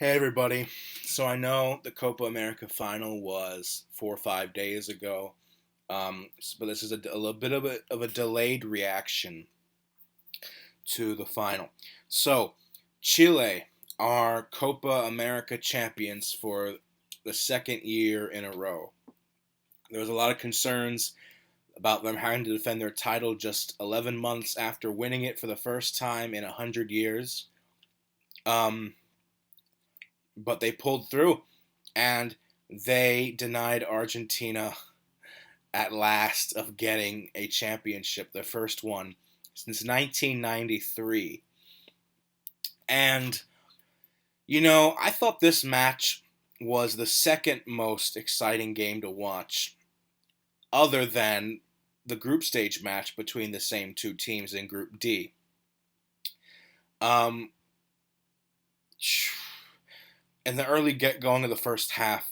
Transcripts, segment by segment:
Hey everybody. So I know the Copa America final was 4 or 5 days ago, but this is a little bit of a delayed reaction to the final. So Chile are Copa America champions for the second year in a row. There was a lot of concerns about them having to defend their title just 11 months after winning it for the first time in 100 years. Um, but they pulled through and they denied Argentina at last of getting a championship, the first one since 1993. And, I thought this match was the second most exciting game to watch, other than the group stage match between the same two teams in Group D. Um, in the early get going of the first half,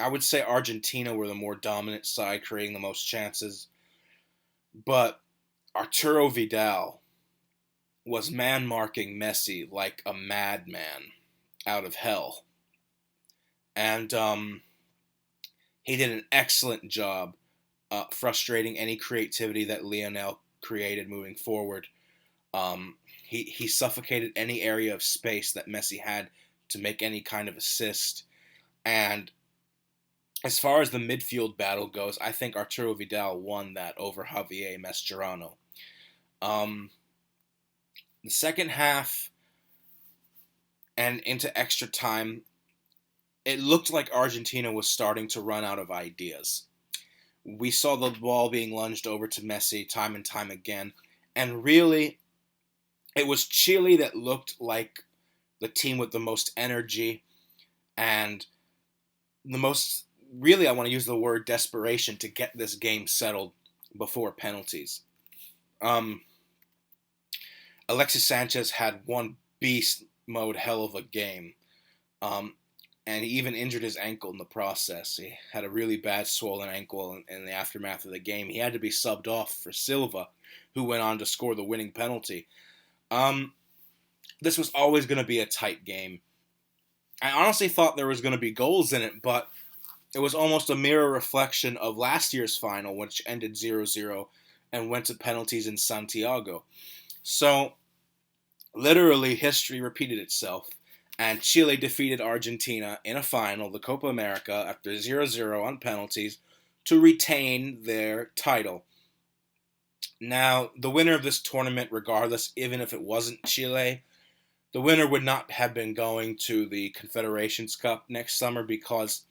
I would say Argentina were the more dominant side, creating the most chances. But Arturo Vidal was man marking Messi like a madman out of hell. And he did an excellent job frustrating any creativity that Lionel created moving forward. He suffocated any area of space that Messi had to make any kind of assist. And as far as the midfield battle goes, I think Arturo Vidal won that over Javier Mascherano. Um, the second half and into extra time, it looked like Argentina was starting to run out of ideas. We saw the ball being lunged over to Messi time and time again, and really, it was Chile that looked like the team with the most energy and the most, really, I want to use the word desperation to get this game settled before penalties. Um, Alexis Sanchez had one beast mode hell of a game. Um, and he even injured his ankle in the process. He had a really bad swollen ankle in the aftermath of the game. He had to be subbed off for Silva, who went on to score the winning penalty. Um, this was always going to be a tight game. I honestly thought there was going to be goals in it, but it was almost a mirror reflection of last year's final, which ended 0-0 and went to penalties in Santiago. So, literally, history repeated itself, and Chile defeated Argentina in a final, the Copa America, after 0-0 on penalties to retain their title. Now, the winner of this tournament, regardless, even if it wasn't Chile, the winner would not have been going to the Confederations Cup next summer because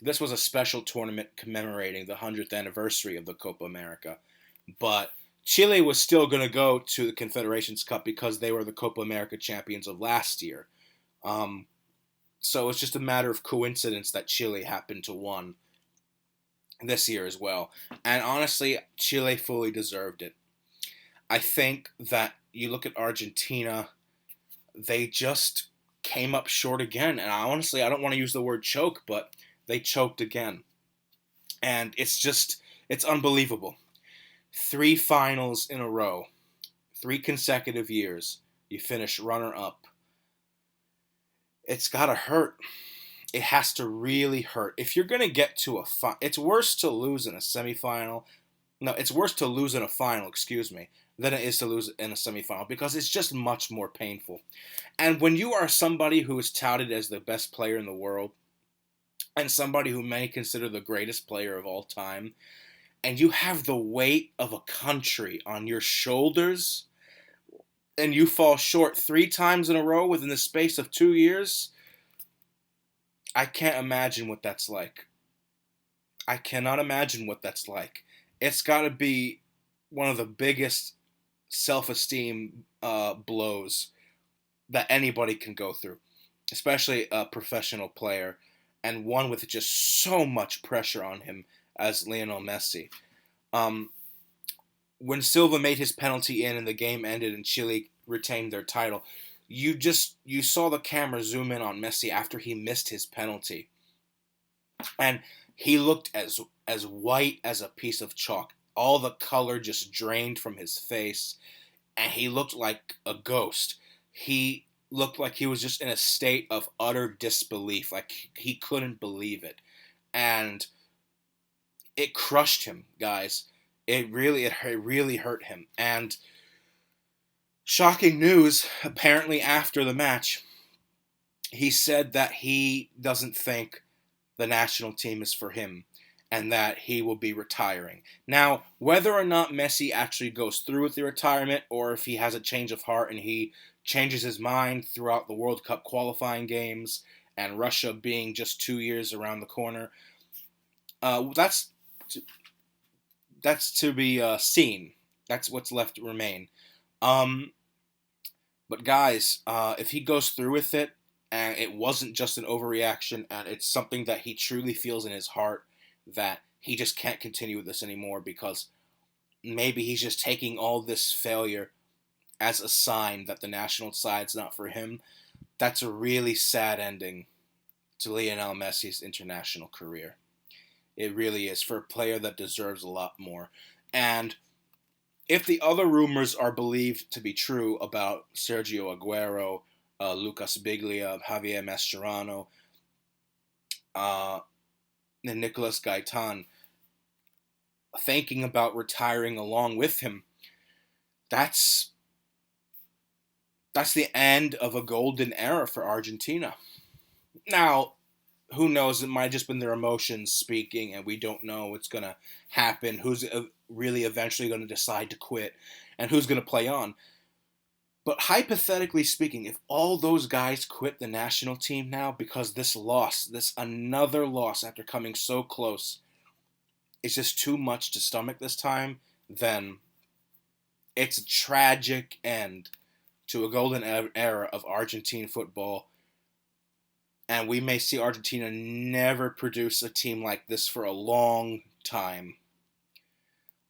this was a special tournament commemorating the 100th anniversary of the Copa America. But Chile was still going to go to the Confederations Cup because they were the Copa America champions of last year. So it's just a matter of coincidence that Chile happened to win this year as well. And honestly, Chile fully deserved it. I think that you look at Argentina, they just came up short again. And I don't want to use the word choke, but they choked again. And it's unbelievable. 3 finals in a row, 3 consecutive years, you finish runner-up. It's gotta hurt. It has to really hurt. If you're gonna get to it's worse to lose in a semifinal. No, it's worse to lose in a final, excuse me, than it is to lose in a semifinal because it's just much more painful. And when you are somebody who is touted as the best player in the world, and somebody who many consider the greatest player of all time, and you have the weight of a country on your shoulders, and you fall short 3 times in a row within the space of 2 years, I can't imagine what that's like. I cannot imagine what that's like. It's got to be one of the biggest self-esteem blows that anybody can go through, especially a professional player, and one with just so much pressure on him as Lionel Messi. Um, when Silva made his penalty in and the game ended and Chile retained their title, you saw the camera zoom in on Messi after he missed his penalty, and he looked as white as a piece of chalk. All the color just drained from his face, and he looked like a ghost. He looked like he was just in a state of utter disbelief, like he couldn't believe it, and it crushed him, guys. It really hurt him. And shocking news, apparently after the match, he said that he doesn't think the national team is for him and that he will be retiring. Now, whether or not Messi actually goes through with the retirement or if he has a change of heart and he changes his mind throughout the World Cup qualifying games and Russia being just 2 years around the corner, that's to be seen. That's what's left to remain. Um, but guys, if he goes through with it, and it wasn't just an overreaction, and it's something that he truly feels in his heart that he just can't continue with this anymore because maybe he's just taking all this failure as a sign that the national side's not for him. That's a really sad ending to Lionel Messi's international career. It really is, for a player that deserves a lot more. And if the other rumors are believed to be true about Sergio Aguero, Lucas Biglia, Javier Mascherano, and Nicolas Gaitan thinking about retiring along with him, that's the end of a golden era for Argentina. Now, who knows? It might have just been their emotions speaking, and we don't know what's going to happen, who's really eventually going to decide to quit, and who's going to play on. But hypothetically speaking, if all those guys quit the national team now because this another loss after coming so close, is just too much to stomach this time, then it's a tragic end to a golden era of Argentine football. And we may see Argentina never produce a team like this for a long time.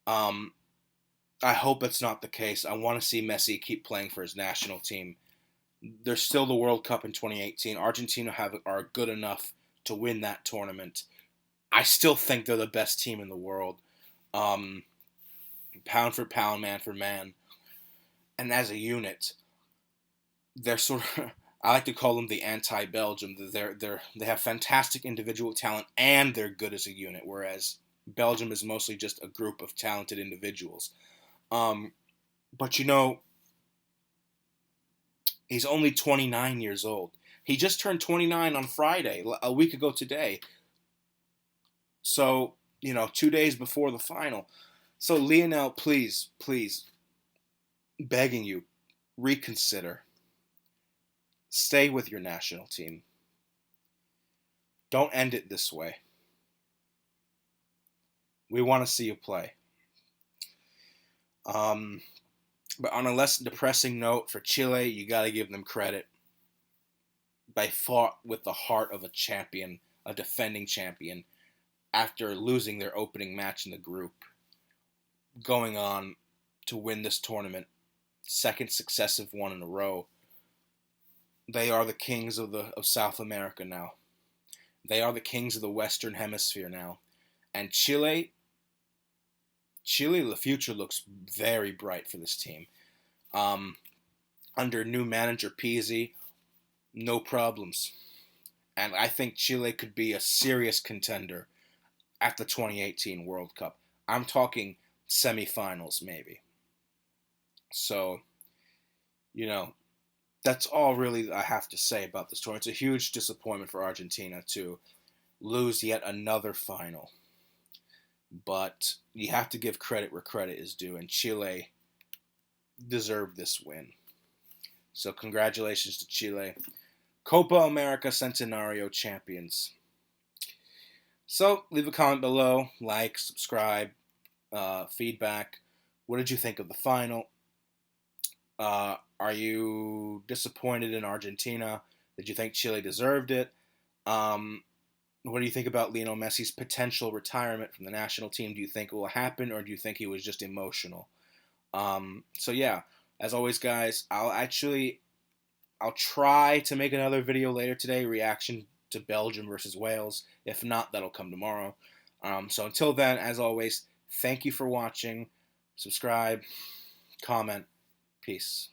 I hope it's not the case. I want to see Messi keep playing for his national team. There's still the World Cup in 2018. Argentina are good enough to win that tournament. I still think they're the best team in the world. Pound for pound, man for man. And as a unit, they're sort of, I like to call them the anti-Belgium. They have fantastic individual talent and they're good as a unit, whereas Belgium is mostly just a group of talented individuals. But he's only 29 years old. He just turned 29 on Friday, a week ago today. So, 2 days before the final. So, Lionel, please, begging you, reconsider. Stay with your national team. Don't end it this way. We want to see you play. But on a less depressing note, for Chile, you got to give them credit. They fought with the heart of a champion, a defending champion, after losing their opening match in the group, going on to win this tournament, second successive one in a row. They are the kings of South America now. They are the kings of the Western Hemisphere now. And Chile, the future looks very bright for this team. Under new manager Pizzi, no problems. And I think Chile could be a serious contender at the 2018 World Cup. I'm talking semifinals, maybe. So, that's all really I have to say about this tournament. It's a huge disappointment for Argentina to lose yet another final. But you have to give credit where credit is due, and Chile deserved this win. So congratulations to Chile. Copa America Centenario champions. So leave a comment below, like, subscribe, feedback. What did you think of the final? Are you disappointed in Argentina? Did you think Chile deserved it? What do you think about Lionel Messi's potential retirement from the national team? Do you think it will happen, or do you think he was just emotional? So yeah, as always, guys, I'll try to make another video later today, reaction to Belgium versus Wales. If not, that'll come tomorrow. So until then, as always, thank you for watching. Subscribe, comment. Peace.